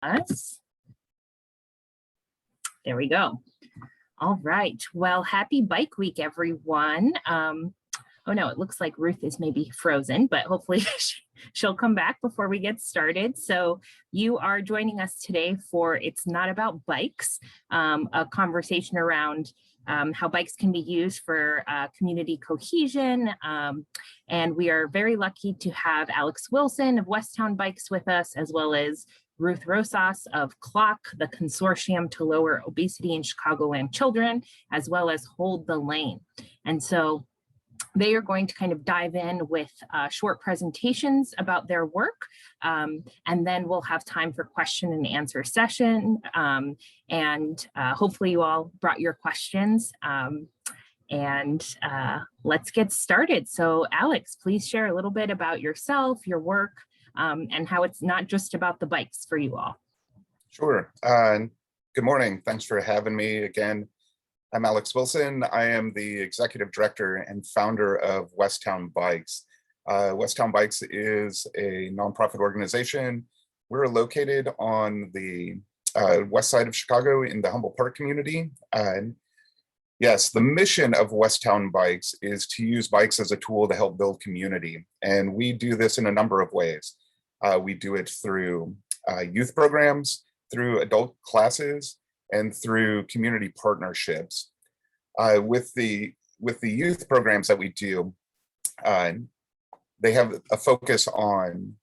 us. There we go. All right. Well, happy Bike Week, everyone. Oh no, it looks like Ruth is maybe frozen, but hopefully she'll come back before we get started. So you are joining us today for It's Not About Bikes, a conversation around how bikes can be used for community cohesion. And we are very lucky to have Alex Wilson of Westtown Bikes with us, as well as Ruth Rosas of CLOCC, the consortium to lower obesity in Chicagoland children, as well as Hold the Lane. And so they are going to kind of dive in with short presentations about their work, and then we'll have time for question and answer session. Hopefully you all brought your questions, let's get started. So Alex, please share a little bit about yourself, your work, and how it's not just about the bikes for you all. Sure. Good morning. Thanks for having me again. I'm Alex Wilson. I am the executive director and founder of Westtown Bikes. Westtown Bikes is a nonprofit organization. We're located on the west side of Chicago in the Humboldt Park community. Yes, the mission of Westtown Bikes is to use bikes as a tool to help build community. And we do this in a number of ways. We do it through youth programs, through adult classes, and through community partnerships. With the youth programs that we do, they have a focus on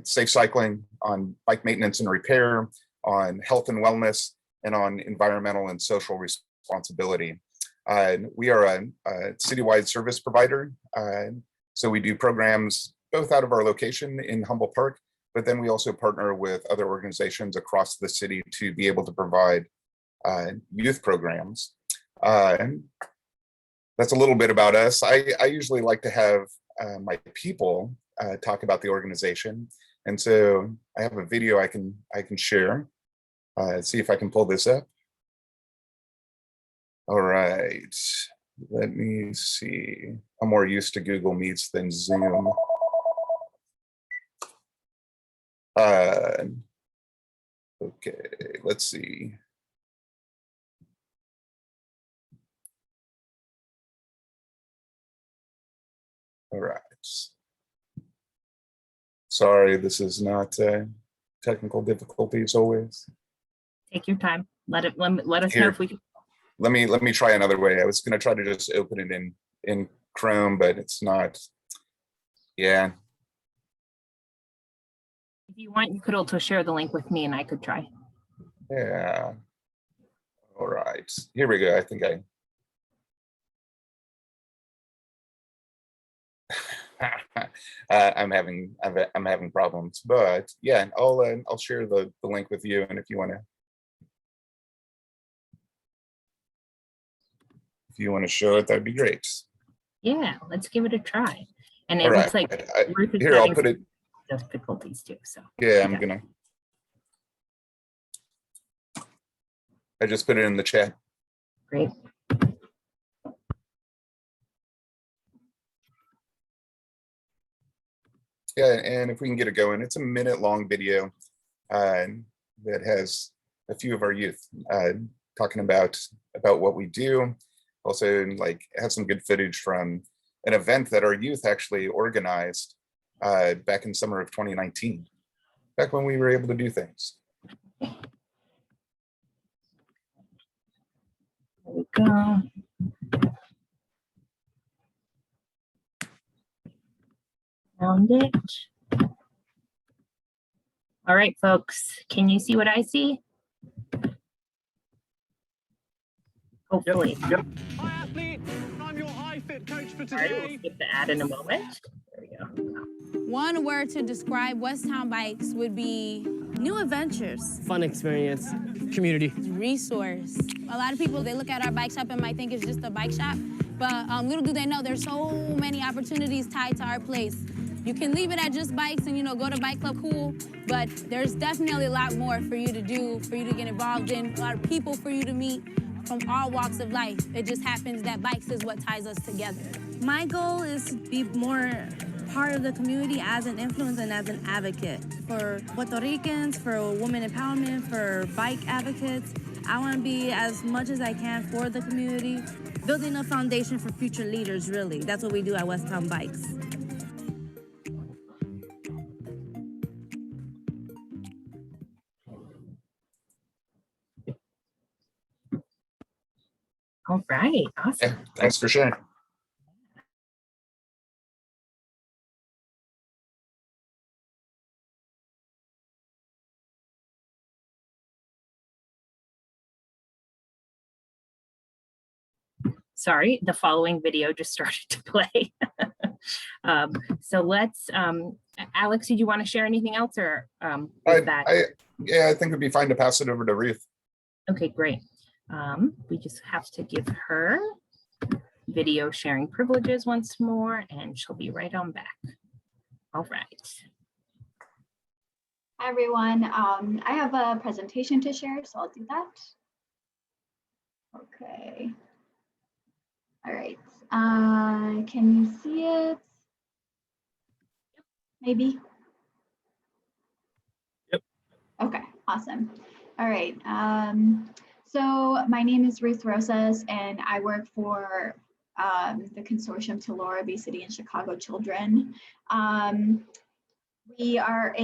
safe cycling, on bike maintenance and repair, on health and wellness, and on environmental and social responsibility. We are a citywide service provider, so we do programs both out of our location in Humboldt Park, but then we also partner with other organizations across the city to be able to provide youth programs. That's a little bit about us. I usually like to have my people talk about the organization, and so I have a video I can share. See if I can pull this up. All right, let me see. I'm more used to Google Meets than Zoom. Okay, let's see. All right. Sorry, this is not technical difficulties always. Take your time. Let us know if we can. Let me try another way. I was going to try to just open it in Chrome, but it's not. Yeah. If you want, you could also share the link with me and I could try. Yeah. All right. Here we go. I think I'm having problems, but yeah, I'll share the link with you, and if you want to show it, that'd be great. Yeah, let's give it a try. And it All looks right. like Ruth is here, I'll put it. Difficulties too. So yeah, I'm gonna. I just put it in the chat. Great. Yeah, and if we can get it going, it's a minute-long video that has a few of our youth talking about what we do. Also, like, has some good footage from an event that our youth actually organized back in summer of 2019, back when we were able to do things. There we go. Found it. All right, folks, can you see what I see? Hopefully. Yep. Hi, athlete. I'm your iFit coach for today. All right, we'll skip the ad in a moment. There we go. One word to describe Westtown Bikes would be new adventures. Fun experience. Community. Resource. A lot of people, they look at our bike shop and might think it's just a bike shop, but little do they know there's so many opportunities tied to our place. You can leave it at just bikes and, go to bike club, cool, but there's definitely a lot more for you to do, for you to get involved in, a lot of people for you to meet from all walks of life. It just happens that bikes is what ties us together. My goal is to be more part of the community as an influence and as an advocate for Puerto Ricans, for women empowerment, for bike advocates. I want to be as much as I can for the community, building a foundation for future leaders, really. That's what we do at Westtown Bikes. All right, awesome. Yeah, thanks for sharing. Sorry, the following video just started to play. So let's, Alex, did you want to share anything else or with that? Yeah, I think it'd be fine to pass it over to Ruth. Okay, great. We just have to give her video sharing privileges once more, and she'll be right on back. All right. Hi, everyone. I have a presentation to share, so I'll do that. Okay. All right. Can you see it? Maybe? Yep. Okay, awesome. All right. So my name is Ruth Rosas, and I work for the consortium to lower obesity in Chicago children. We are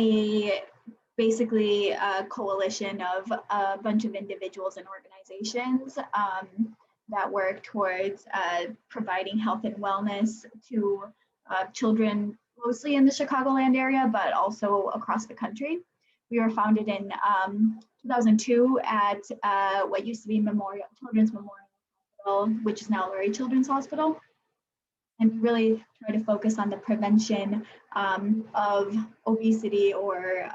basically a coalition of a bunch of individuals and organizations that work towards providing health and wellness to children mostly in the Chicagoland area, but also across the country. We were founded in 2002 at what used to be Children's Memorial Hospital, which is now Lurie Children's Hospital. And we really try to focus on the prevention of obesity or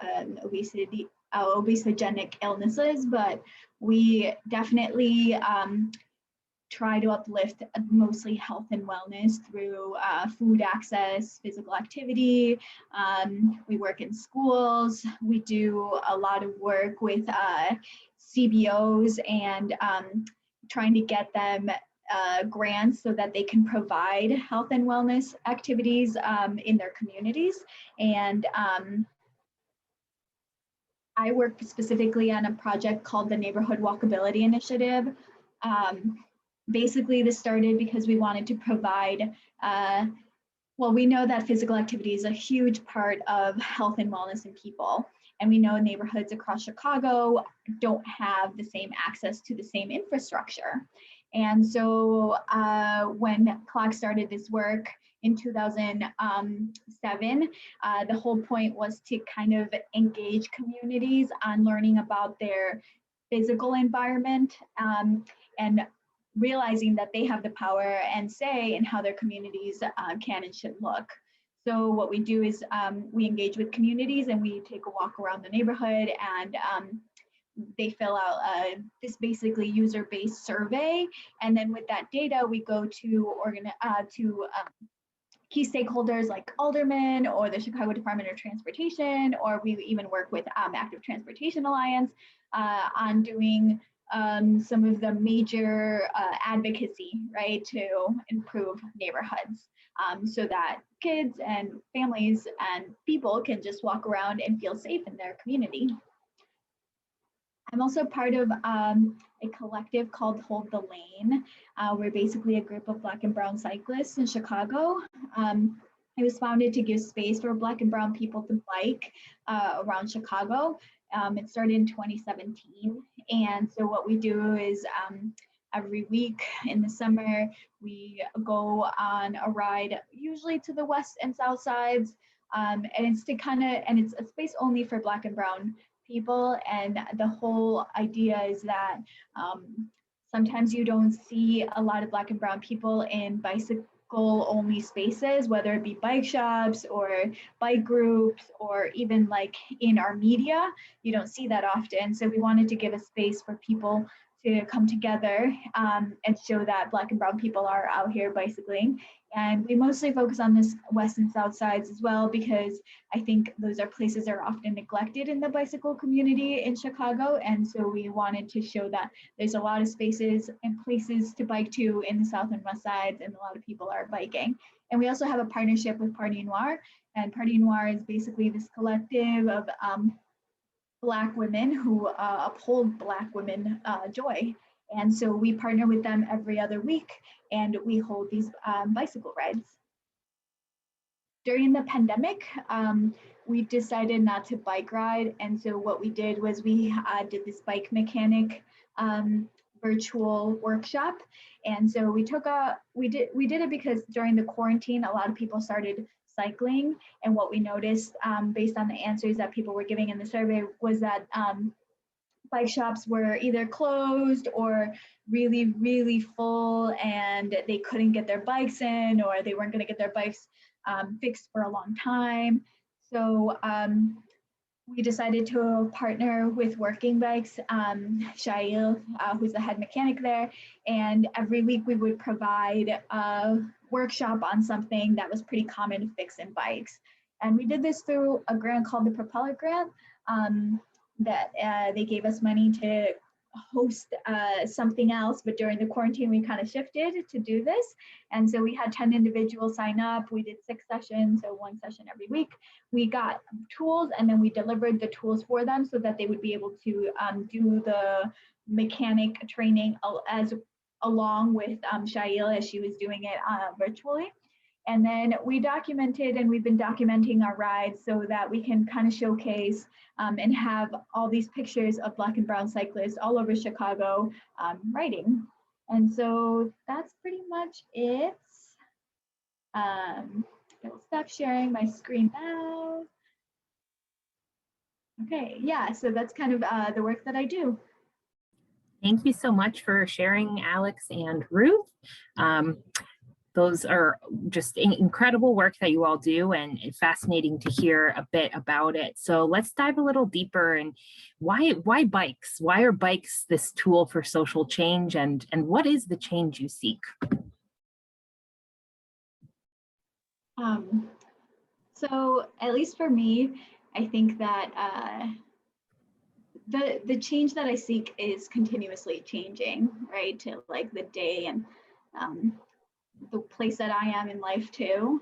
obesogenic illnesses, but we definitely try to uplift mostly health and wellness through food access, physical activity. We work in schools. We do a lot of work with CBOs and trying to get them grants so that they can provide health and wellness activities in their communities. And I work specifically on a project called the Neighborhood Walkability Initiative. Basically, this started because we wanted to provide, well, we know that physical activity is a huge part of health and wellness in people. And we know neighborhoods across Chicago don't have the same access to the same infrastructure. And so when CLOCC started this work in 2007, the whole point was to kind of engage communities on learning about their physical environment and realizing that they have the power and say in how their communities can and should look. So what we do is we engage with communities and we take a walk around the neighborhood, and they fill out this basically user-based survey. And then with that data, we go to key stakeholders like aldermen or the Chicago Department of Transportation, or we even work with Active Transportation Alliance on doing some of the major advocacy, right, to improve neighborhoods so that kids and families and people can just walk around and feel safe in their community. I'm also part of a collective called Hold the Lane. We're basically a group of Black and brown cyclists in Chicago. It was founded to give space for Black and brown people to bike around Chicago. It started in 2017. And so what we do is every week in the summer, we go on a ride, usually to the west and south sides. And it's it's a space only for Black and brown people. And the whole idea is that sometimes you don't see a lot of Black and brown people in bicycle-only spaces, whether it be bike shops or bike groups, or even like in our media, you don't see that often. So we wanted to give a space for people to come together and show that Black and brown people are out here bicycling. And we mostly focus on this west and south sides as well, because I think those are places that are often neglected in the bicycle community in Chicago. And so we wanted to show that there's a lot of spaces and places to bike to in the south and west sides, and a lot of people are biking. And we also have a partnership with Party Noir, and Party Noir is basically this collective of Black women who uphold Black women joy. And so we partner with them every other week, and we hold these bicycle rides. During the pandemic, we decided not to bike ride. And so what we did was we did this bike mechanic virtual workshop. And so we did it because during the quarantine, a lot of people started cycling. And what we noticed based on the answers that people were giving in the survey was that bike shops were either closed or really, really full, and they couldn't get their bikes in, or they weren't going to get their bikes fixed for a long time. So we decided to partner with Working Bikes, Shail, who's the head mechanic there, and every week we would provide a workshop on something that was pretty common to fix in bikes. And we did this through a grant called the Propeller Grant that they gave us money to host something else, but during the quarantine we kind of shifted to do this. And so we had 10 individuals sign up. We did 6 sessions, so 1 session every week. We got tools, and then we delivered the tools for them so that they would be able to do the mechanic training along with Shail as she was doing it virtually. And then we documented, and we've been documenting our rides so that we can kind of showcase and have all these pictures of Black and brown cyclists all over Chicago riding. And so that's pretty much it. I will stop sharing my screen now. Okay, yeah, so that's kind of the work that I do. Thank you so much for sharing, Alex and Ruth. Those are just incredible work that you all do, and it's fascinating to hear a bit about it. So let's dive a little deeper. And why bikes? Why are bikes this tool for social change, and what is the change you seek? So at least for me, I think that the change that I seek is continuously changing, right? To like the day and the place that I am in life too.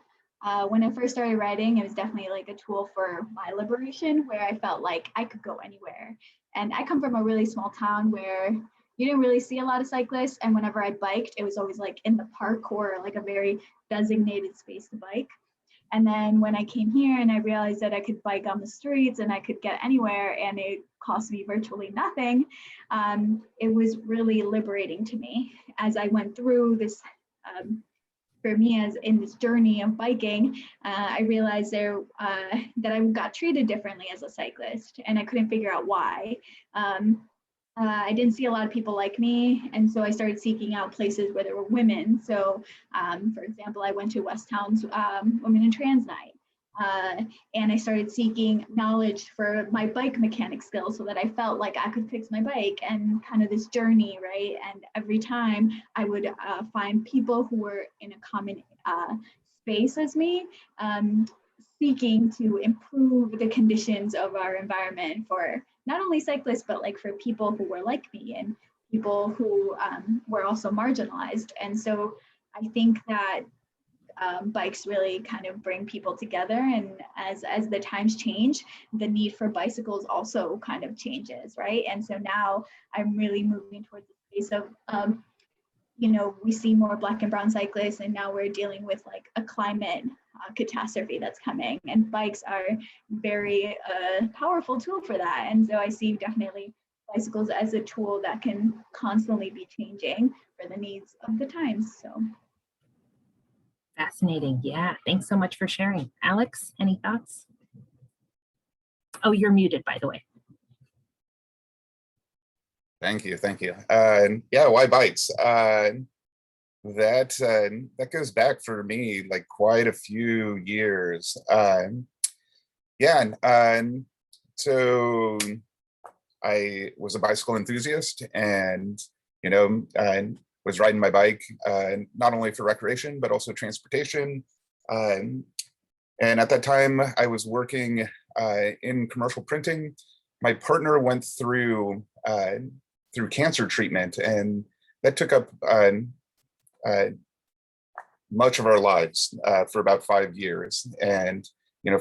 When I first started riding, it was definitely like a tool for my liberation, where I felt like I could go anywhere. And I come from a really small town where you didn't really see a lot of cyclists. And whenever I biked, it was always like in the park or like a very designated space to bike. And then when I came here and I realized that I could bike on the streets and I could get anywhere and it cost me virtually nothing, it was really liberating to me. As I went through this, for me as in this journey of biking, I realized that I got treated differently as a cyclist, and I couldn't figure out why. I didn't see a lot of people like me, and so I started seeking out places where there were women. So, for example, I went to West Town's Women in Trans Night, and I started seeking knowledge for my bike mechanic skills so that I felt like I could fix my bike, and kind of this journey, right? And every time I would find people who were in a common space as me, seeking to improve the conditions of our environment for not only cyclists, but like for people who were like me and people who were also marginalized. And so I think that bikes really kind of bring people together, and as the times change, the need for bicycles also kind of changes, right? And so now I'm really moving towards the space of you know, we see more Black and brown cyclists, and now we're dealing with like a climate catastrophe that's coming, and bikes are very powerful tool for that. And so I see definitely bicycles as a tool that can constantly be changing for the needs of the times. So Fascinating. Yeah, thanks so much for sharing. Alex, any thoughts? Oh, you're muted, by the way. Thank you. Yeah, why bikes? That goes back for me like quite a few years. So I was a bicycle enthusiast, and I was riding my bike not only for recreation but also transportation. And at that time, I was working in commercial printing. My partner went through cancer treatment, and that took up much of our lives for about 5 years. And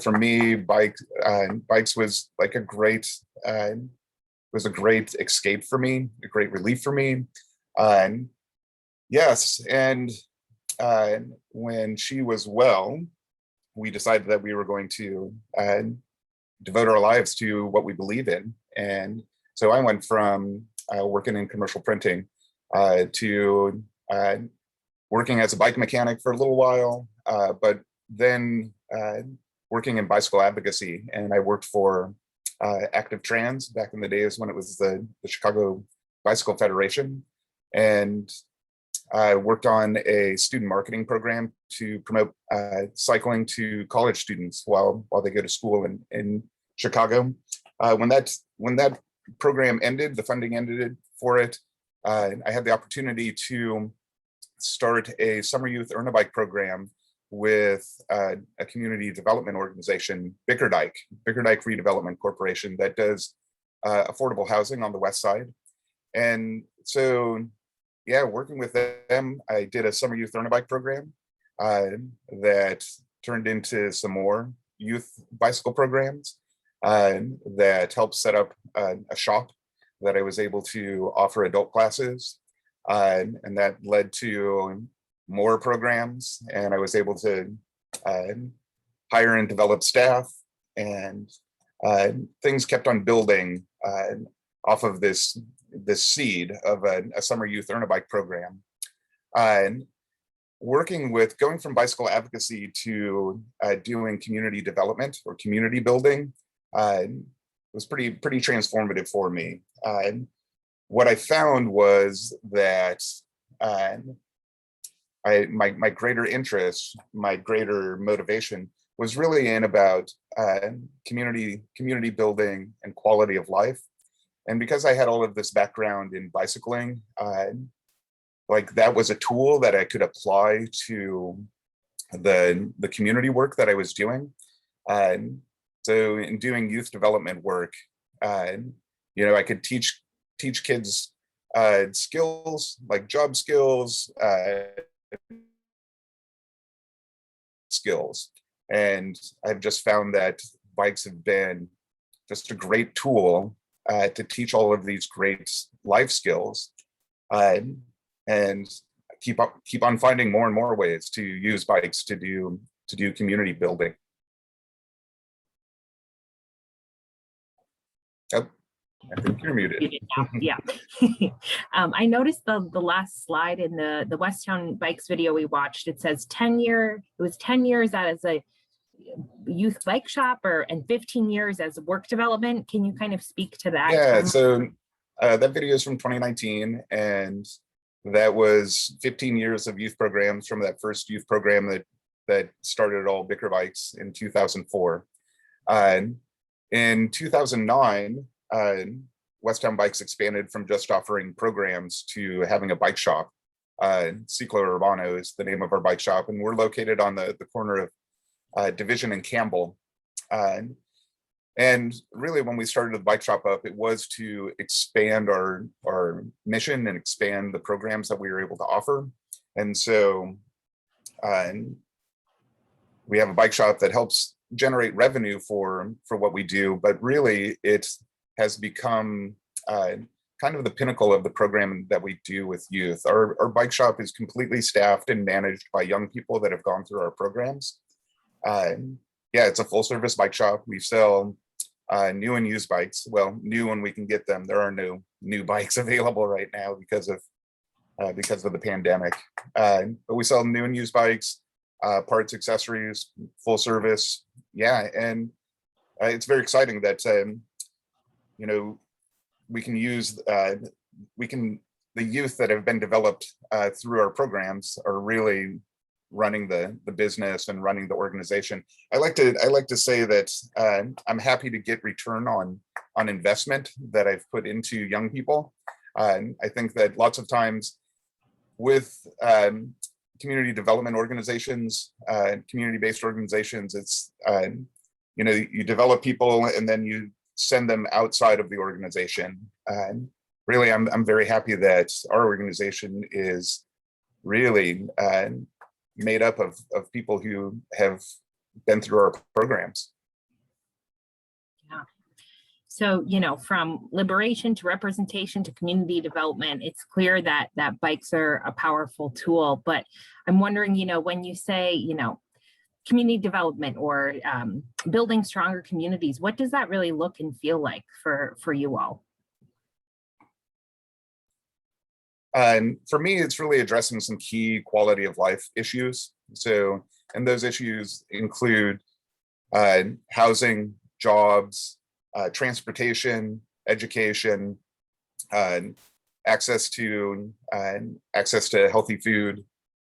for me, bikes was like a great escape for me, a great relief for me. Yes, and when she was well, we decided that we were going to devote our lives to what we believe in. And so I went from working in commercial printing to working as a bike mechanic for a little while, but then working in bicycle advocacy. And I worked for Active Trans back in the days when it was the Chicago Bicycle Federation. And I worked on a student marketing program to promote cycling to college students while they go to school in Chicago. When that program ended, the funding ended for it, I had the opportunity to start a summer youth earn a bike program with a community development organization, Bickerdike Redevelopment Corporation, that does affordable housing on the west side. And so, yeah, working with them, I did a summer youth earn a bike program that turned into some more youth bicycle programs that helped set up a shop that I was able to offer adult classes. And that led to more programs, and I was able to hire and develop staff, and things kept on building off of this seed of a summer youth earn a bike program. And going from bicycle advocacy to doing community development or community building was pretty transformative for me. What I found was that my greater interest, my greater motivation was really in about community building and quality of life. And because I had all of this background in bicycling, like that was a tool that I could apply to the community work that I was doing. So in doing youth development work, I could teach kids skills like job skills, and I've just found that bikes have been just a great tool to teach all of these great life skills, and keep on finding more and more ways to use bikes to do community building. Oh, I think you're muted. Yeah. I noticed the last slide in the Westtown Bikes video we watched. It says 10 years as a youth bike shop and 15 years as work development. Can you kind of speak to that? Yeah, so that video is from 2019, and that was 15 years of youth programs from that first youth program that started all Bicker Bikes in 2004. In 2009, Westtown Bikes expanded from just offering programs to having a bike shop. Ciclo Urbano is the name of our bike shop, and we're located on the corner of Division and Campbell. And really, when we started the bike shop up, it was to expand our mission and expand the programs that we were able to offer. And so we have a bike shop that helps generate revenue for what we do, but really it has become kind of the pinnacle of the program that we do with youth. Our bike shop is completely staffed and managed by young people that have gone through our programs. Yeah, it's a full service bike shop. We sell new and used bikes. Well, new when we can get them. There are no new bikes available right now because of the pandemic. But we sell new and used bikes, parts, accessories, full service. Yeah, and it's very exciting that we can use the youth that have been developed through our programs are really running the business and running the organization. I like to say that I'm happy to get return on investment that I've put into young people. I think that lots of times with community development organizations, community-based organizations, it's you develop people and then you send them outside of the organization. Really, I'm very happy that our organization is really made up of people who have been through our programs. Yeah. So, from liberation to representation to community development, it's clear that bikes are a powerful tool. But I'm wondering, when you say, community development or building stronger communities, what does that really look and feel like for you all? And for me, it's really addressing some key quality of life issues. So, and those issues include housing, jobs, transportation, education, access to healthy food,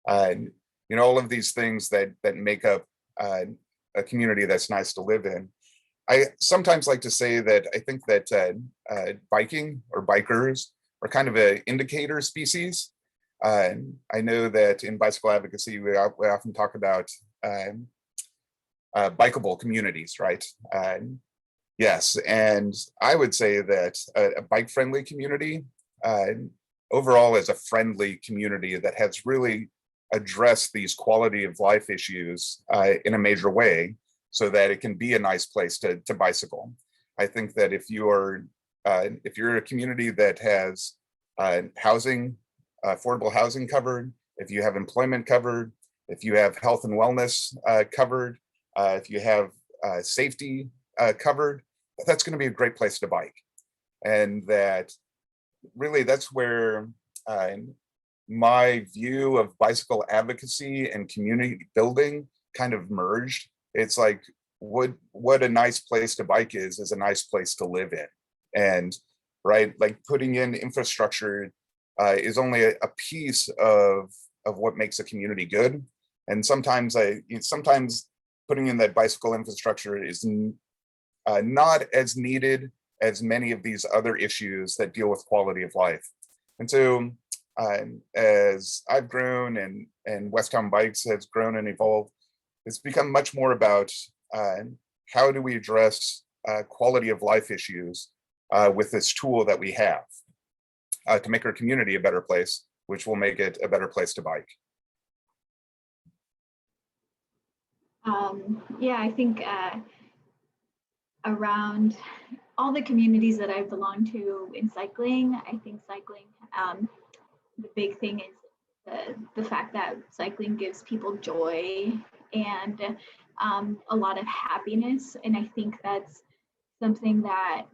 all of these things that make up a community that's nice to live in. I sometimes like to say that I think that biking or bikers are kind of an indicator species. I know that in bicycle advocacy, we often talk about bikeable communities, right? Yes, and I would say that a bike-friendly community overall is a friendly community that has really addressed these quality of life issues in a major way so that it can be a nice place to bicycle. I think that if you're a community that has housing, affordable housing covered, if you have employment covered, if you have health and wellness covered, if you have safety covered, that's going to be a great place to bike. And that really, that's where my view of bicycle advocacy and community building kind of merged. It's like, what a nice place to bike is a nice place to live in. And right, like putting in infrastructure is only a piece of what makes a community good. And sometimes putting in that bicycle infrastructure is not as needed as many of these other issues that deal with quality of life. And so as I've grown and Westtown Bikes has grown and evolved, it's become much more about how do we address quality of life issues with this tool that we have to make our community a better place, which will make it a better place to bike. Yeah, I think around all the communities that I belong to in cycling, I think cycling, the big thing is the fact that cycling gives people joy and a lot of happiness. And I think that's something that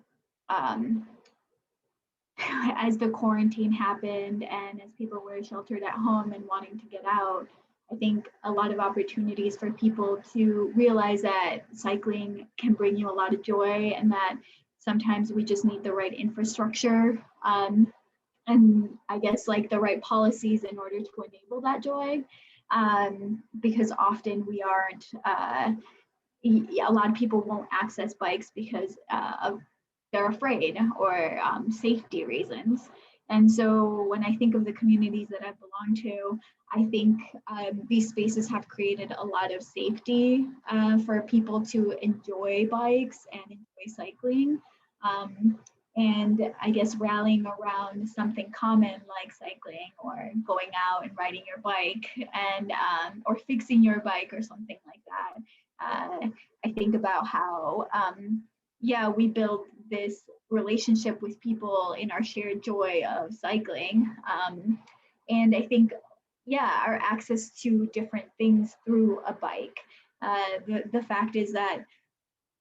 as the quarantine happened and as people were sheltered at home and wanting to get out, I think a lot of opportunities for people to realize that cycling can bring you a lot of joy and that sometimes we just need the right infrastructure and I guess like the right policies in order to enable that joy, because often we aren't, a lot of people won't access bikes because they're afraid or safety reasons. And so when I think of the communities that I belong to, I think these spaces have created a lot of safety for people to enjoy bikes and enjoy cycling. And I guess rallying around something common like cycling or going out and riding your bike and or fixing your bike or something like that. I think about how, we build this relationship with people in our shared joy of cycling. And I think, our access to different things through a bike. The fact is that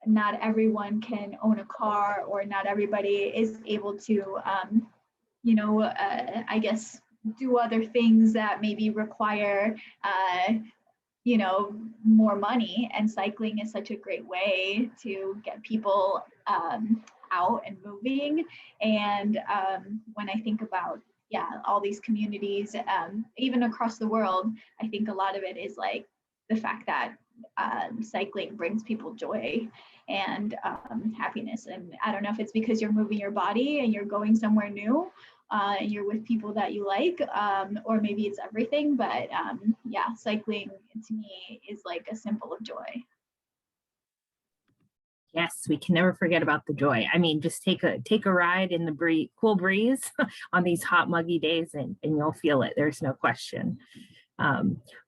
not everyone can own a car or not everybody is able to, I guess, do other things that maybe require, more money, and cycling is such a great way to get people out and moving. And when I think about yeah, all these communities, even across the world. I think a lot of it is like the fact that cycling brings people joy and happiness. And I don't know if it's because you're moving your body and you're going somewhere new, and you're with people that you like, or maybe it's everything, but yeah, cycling to me is like a symbol of joy. Yes, we can never forget about the joy. I mean, just take a ride in the cool breeze on these hot, muggy days, and you'll feel it. There's no question.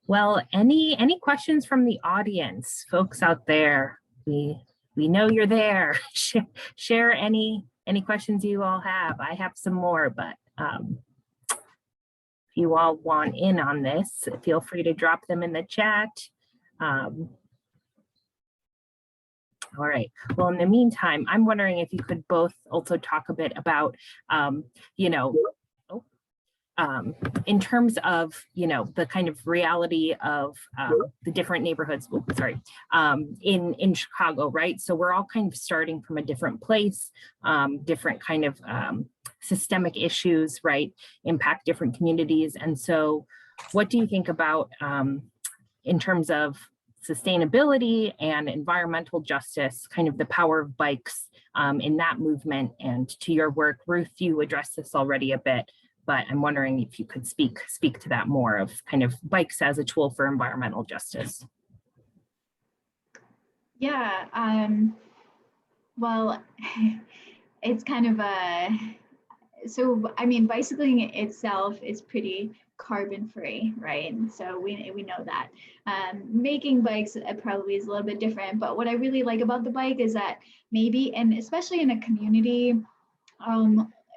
Well, any questions from the audience, folks out there? We know you're there. Share any questions you all have. I have some more, but if you all want in on this, feel free to drop them in the chat. All right. Well, in the meantime, I'm wondering if you could both also talk a bit about, you know, in terms of, you know, the kind of reality of the different neighborhoods, in Chicago, right? So we're all kind of starting from a different place, different kind of systemic issues, right, impact different communities. And so what do you think about in terms of sustainability and environmental justice, kind of the power of bikes in that movement? And to your work, Ruth, you addressed this already a bit, but I'm wondering if you could speak to that more, of kind of bikes as a tool for environmental justice. Yeah, well, it's kind of so I mean, bicycling itself is pretty carbon free, right? And so we know that. Making bikes probably is a little bit different, but what I really like about the bike is that maybe, and especially in a community,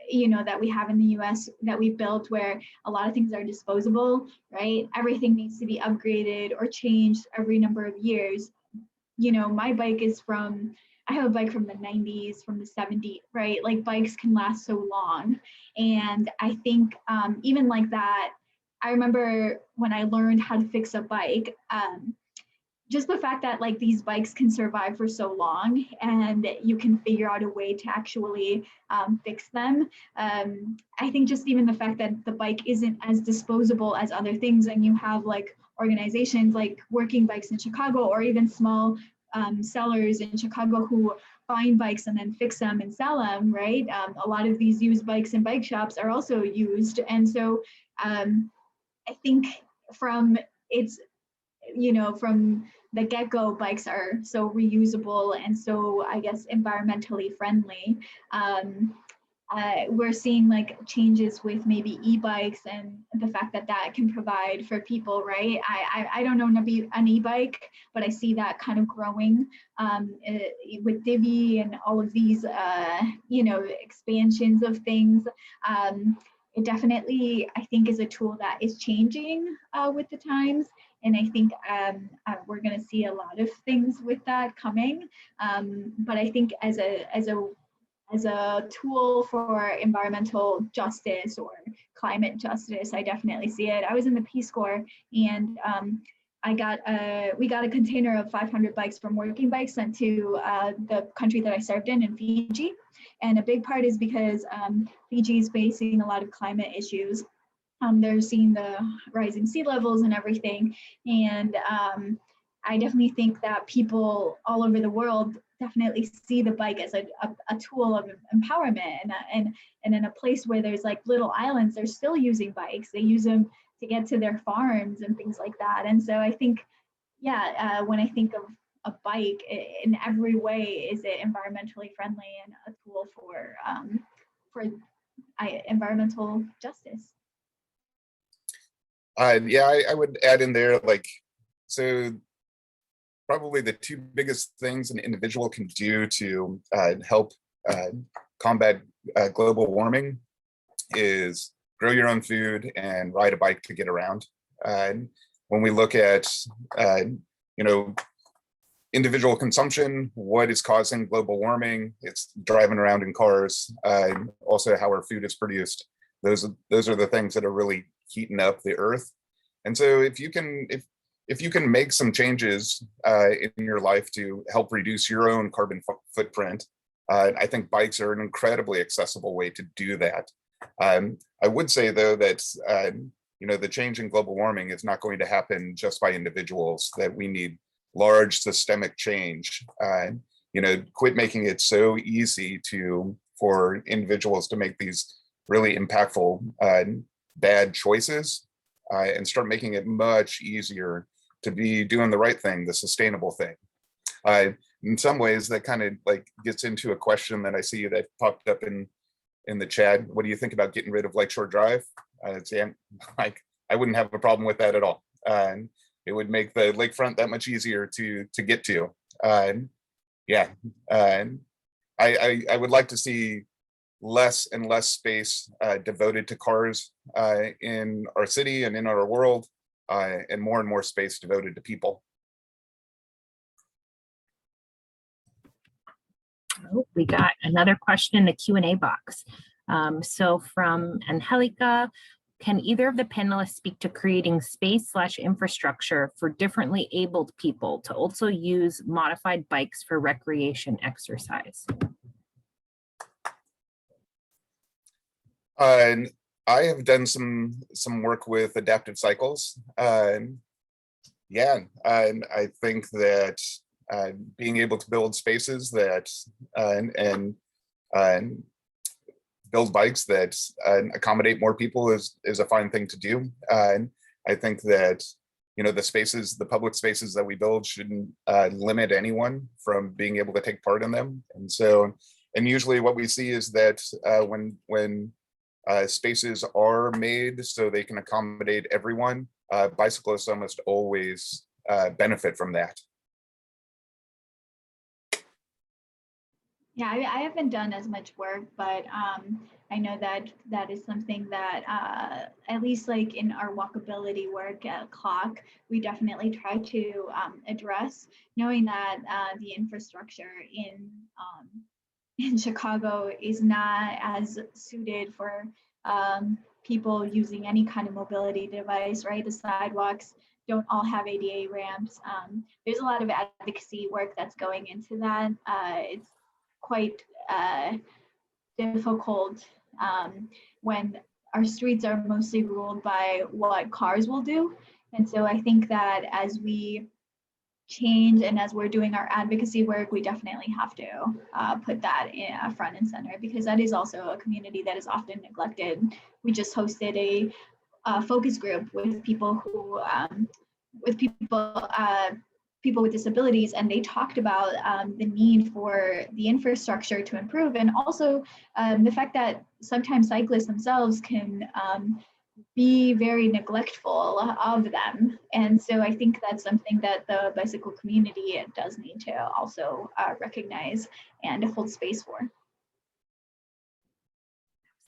you know, that we have in the US that we've built, where a lot of things are disposable, right? Everything needs to be upgraded or changed every number of years. You know, my bike is I have a bike from the 90s, from the 70s, right? Like bikes can last so long. And I think even like that, I remember when I learned how to fix a bike, just the fact that like these bikes can survive for so long and you can figure out a way to actually fix them. I think just even the fact that the bike isn't as disposable as other things, and you have like organizations like Working Bikes in Chicago, or even small sellers in Chicago who find bikes and then fix them and sell them, right? A lot of these used bikes in bike shops are also used. And so I think from the get-go, bikes are so reusable and so, I guess, environmentally friendly. We're seeing like changes with maybe e-bikes and the fact that that can provide for people, right? I don't know an e-bike, but I see that kind of growing with Divvy and all of these, expansions of things. It definitely, I think, is a tool that is changing with the times. And I think we're going to see a lot of things with that coming. But I think as a tool for environmental justice or climate justice, I definitely see it. I was in the Peace Corps, and we got a container of 500 bikes from Working Bikes sent to the country that I served in Fiji. And a big part is because Fiji is facing a lot of climate issues. They're seeing the rising sea levels and everything. And I definitely think that people all over the world definitely see the bike as a tool of empowerment, and in a place where there's like little islands, they're still using bikes. They use them to get to their farms and things like that. And so I think, when I think of a bike, in every way is it environmentally friendly and a tool for environmental justice. I would add in there, like, so probably the two biggest things an individual can do to help combat global warming is grow your own food and ride a bike to get around. When we look at, individual consumption, what is causing global warming? It's driving around in cars. Also, how our food is produced. Those are the things that are really heating up the earth. And so if you can make some changes in your life to help reduce your own carbon footprint, I think bikes are an incredibly accessible way to do that. I would say though that the change in global warming is not going to happen just by individuals, that we need large systemic change. Quit making it so easy for individuals to make these really impactful bad choices, and start making it much easier to be doing the right thing, the sustainable thing. In some ways, that kind of like gets into a question that I see that popped up in the chat. What do you think about getting rid of Lakeshore Drive? I wouldn't have a problem with that at all. It would make the lakefront that much easier to get to. Yeah, I would like to see less and less space devoted to cars in our city and in our world, and more space devoted to people. Oh, we got another question in the Q&A box. So from Angelica, can either of the panelists speak to creating space/infrastructure for differently abled people to also use modified bikes for recreation exercise? And I have done some work with adaptive cycles. Yeah, and I think that being able to build spaces that and build bikes that accommodate more people is a fine thing to do. And I think that the public spaces that we build shouldn't limit anyone from being able to take part in them. And usually what we see is that when spaces are made so they can accommodate everyone, bicyclists almost always benefit from that. Yeah, I haven't done as much work, but I know that is something that at least like in our walkability work at CLOCC, we definitely try to address, knowing that the infrastructure in Chicago is not as suited for people using any kind of mobility device, right? The sidewalks don't all have ADA ramps. There's a lot of advocacy work that's going into that. It's quite difficult when our streets are mostly ruled by what cars will do. And so I think that as we change and as we're doing our advocacy work, we definitely have to put that in front and center, because that is also a community that is often neglected. We just hosted a focus group with people who, people with disabilities, and they talked about the need for the infrastructure to improve, and also the fact that sometimes cyclists themselves can be very neglectful of them. And so I think that's something that the bicycle community does need to also recognize and hold space for.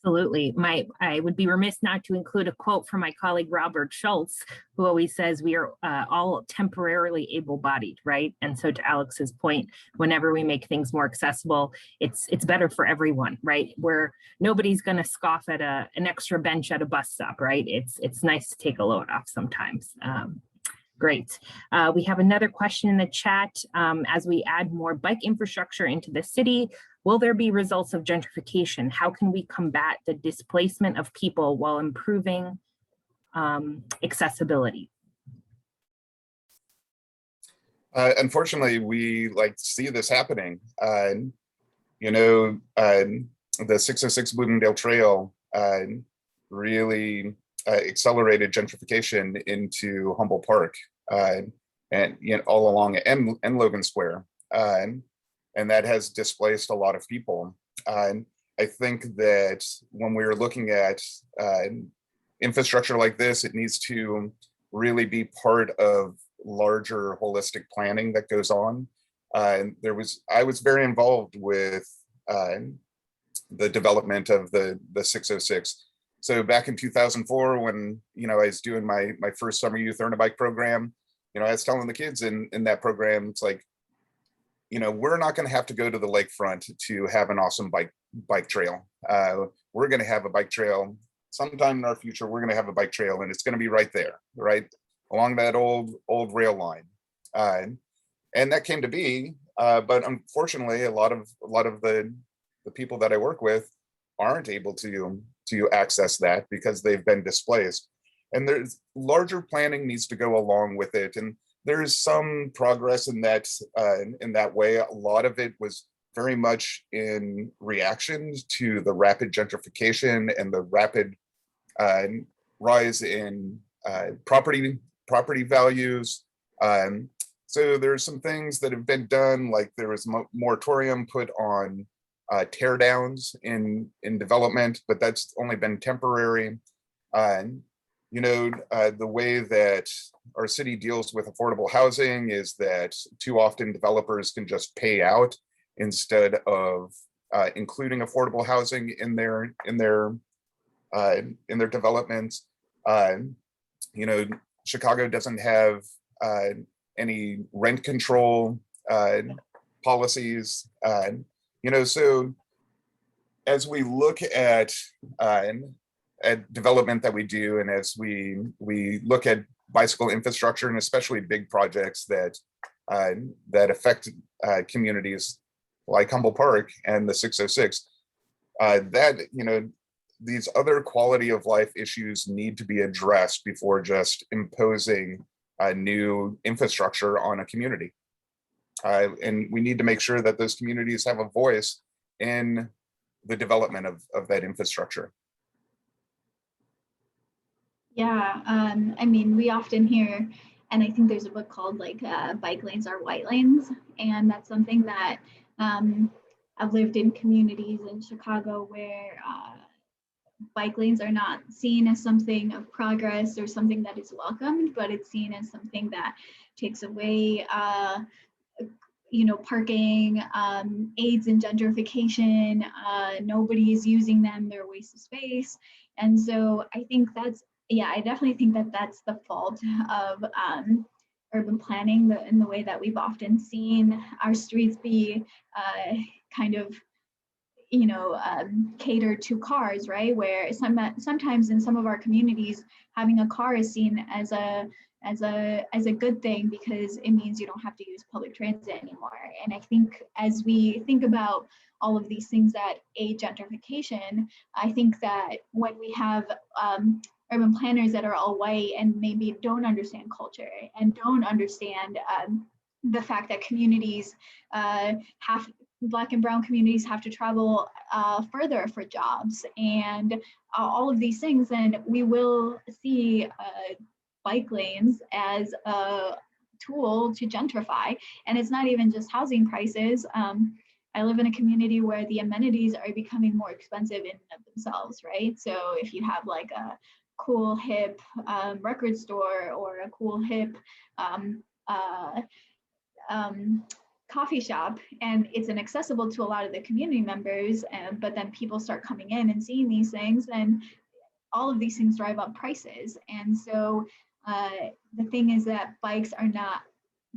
Absolutely. I would be remiss not to include a quote from my colleague Robert Schultz, who always says we are all temporarily able-bodied, right? And so to Alex's point, whenever we make things more accessible, it's better for everyone, right? Where nobody's going to scoff at an extra bench at a bus stop, right? It's nice to take a load off sometimes. Great. We have another question in the chat. As we add more bike infrastructure into the city, will there be results of gentrification? How can we combat the displacement of people while improving accessibility? Unfortunately, we see this happening. The 606 Bloomingdale Trail really accelerated gentrification into Humboldt Park and all along and Logan Square, and that has displaced a lot of people. And I think that when we're looking at infrastructure like this, it needs to really be part of larger holistic planning that goes on. I was very involved with the development of the 606. So back in 2004, when I was doing my first summer youth earn a bike program, I was telling the kids in that program, it's like, we're not going to have to go to the lakefront to have an awesome bike trail. We're going to have a bike trail sometime in our future. We're going to have a bike trail, and it's going to be right there, right along that old rail line. And that came to be, but unfortunately, a lot of the people that I work with aren't able to to access that because they've been displaced. And there's larger planning needs to go along with it. And there's some progress in that way. A lot of it was very much in reaction to the rapid gentrification and the rapid rise in property values. So there's some things that have been done, like there was a moratorium put on tear downs in development, but that's only been temporary. The way that our city deals with affordable housing is that too often developers can just pay out instead of including affordable housing in their developments. Chicago doesn't have any rent control policies. So as we look at development that we do, and as we look at bicycle infrastructure, and especially big projects that affect communities like Humboldt Park and the 606, these other quality of life issues need to be addressed before just imposing new infrastructure on a community. And we need to make sure that those communities have a voice in the development of that infrastructure. Yeah, I mean, we often hear, and I think there's a book called like Bike Lanes Are White Lanes. And that's something that I've lived in communities in Chicago where bike lanes are not seen as something of progress or something that is welcomed, but it's seen as something that takes away parking, aids in gentrification, nobody is using them, they're a waste of space. And so I think I definitely think that that's the fault of urban planning in the way that we've often seen our streets be kind of catered to cars, right? Where sometimes in some of our communities, having a car is seen as a good thing because it means you don't have to use public transit anymore. And I think as we think about all of these things that aid gentrification, I think that when we have urban planners that are all white and maybe don't understand culture and don't understand the fact that communities Black and brown communities have to travel further for jobs and all of these things, then we will see bike lanes as a tool to gentrify. And it's not even just housing prices. I live in a community where the amenities are becoming more expensive in and of themselves, right? So if you have like a cool hip record store or a cool hip coffee shop, and it's inaccessible to a lot of the community members, but then people start coming in and seeing these things, and all of these things drive up prices. And so the thing is that bikes are not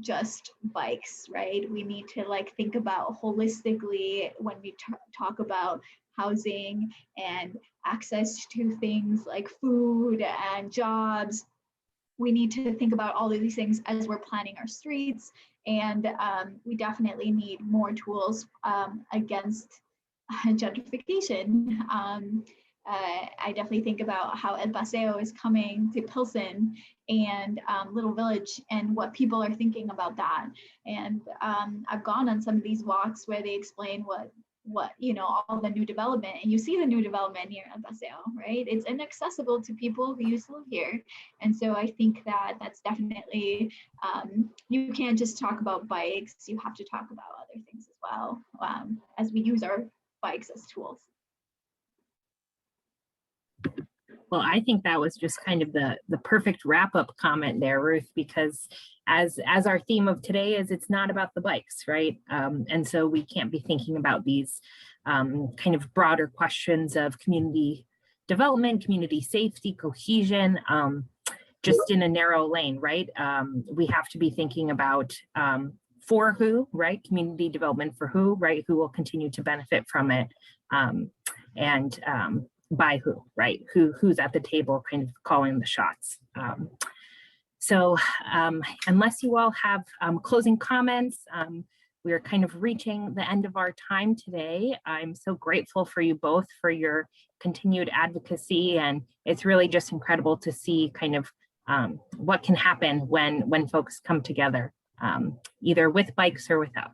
just bikes, right? We need to think about holistically when we talk about housing and access to things like food and jobs. We need to think about all of these things as we're planning our streets. And we definitely need more tools against gentrification. I definitely think about how El Paseo is coming to Pilsen and Little Village and what people are thinking about that. And I've gone on some of these walks where they explain what all the new development, and you see the new development near El Paseo, right? It's inaccessible to people who used to live here. And so I think that that's definitely, you can't just talk about bikes, you have to talk about other things as well, as we use our bikes as tools. Well, I think that was just kind of the perfect wrap-up comment there, Ruth, because as our theme of today is, it's not about the bikes, right? And so we can't be thinking about these kind of broader questions of community development, community safety, cohesion, just in a narrow lane, right? We have to be thinking about for who, right? Community development for who, right? Who will continue to benefit from it, and by who, right? Who's at the table kind of calling the shots. So unless you all have closing comments, we are kind of reaching the end of our time today. I'm so grateful for you both for your continued advocacy, and it's really just incredible to see kind of what can happen when folks come together, either with bikes or without.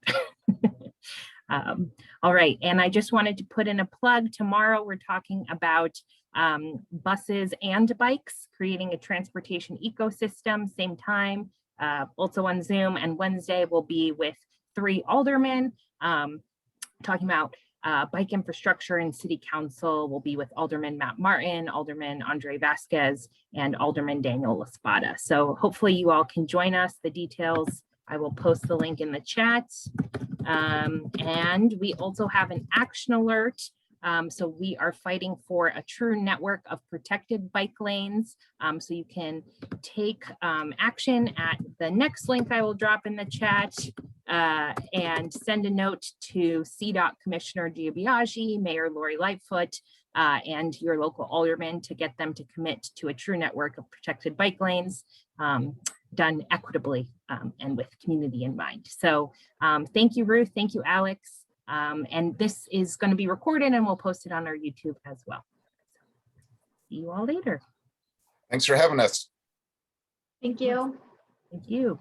All right, and I just wanted to put in a plug. Tomorrow we're talking about buses and bikes, creating a transportation ecosystem, same time, also on Zoom. And Wednesday we'll be with 3 aldermen talking about bike infrastructure and city council. Will be with Alderman Matt Martin, Alderman Andre Vasquez, and Alderman Daniel Laspada. So hopefully you all can join us. The details, I will post the link in the chat. And we also have an action alert. So we are fighting for a true network of protected bike lanes. So you can take action at the next link I will drop in the chat, and send a note to CDOT Commissioner Giabiagi, Mayor Lori Lightfoot, and your local alderman to get them to commit to a true network of protected bike lanes, done equitably and with community in mind. So thank you, Ruth. Thank you, Alex. And this is going to be recorded and we'll post it on our YouTube as well. See you all later. Thanks for having us. Thank you. Thank you.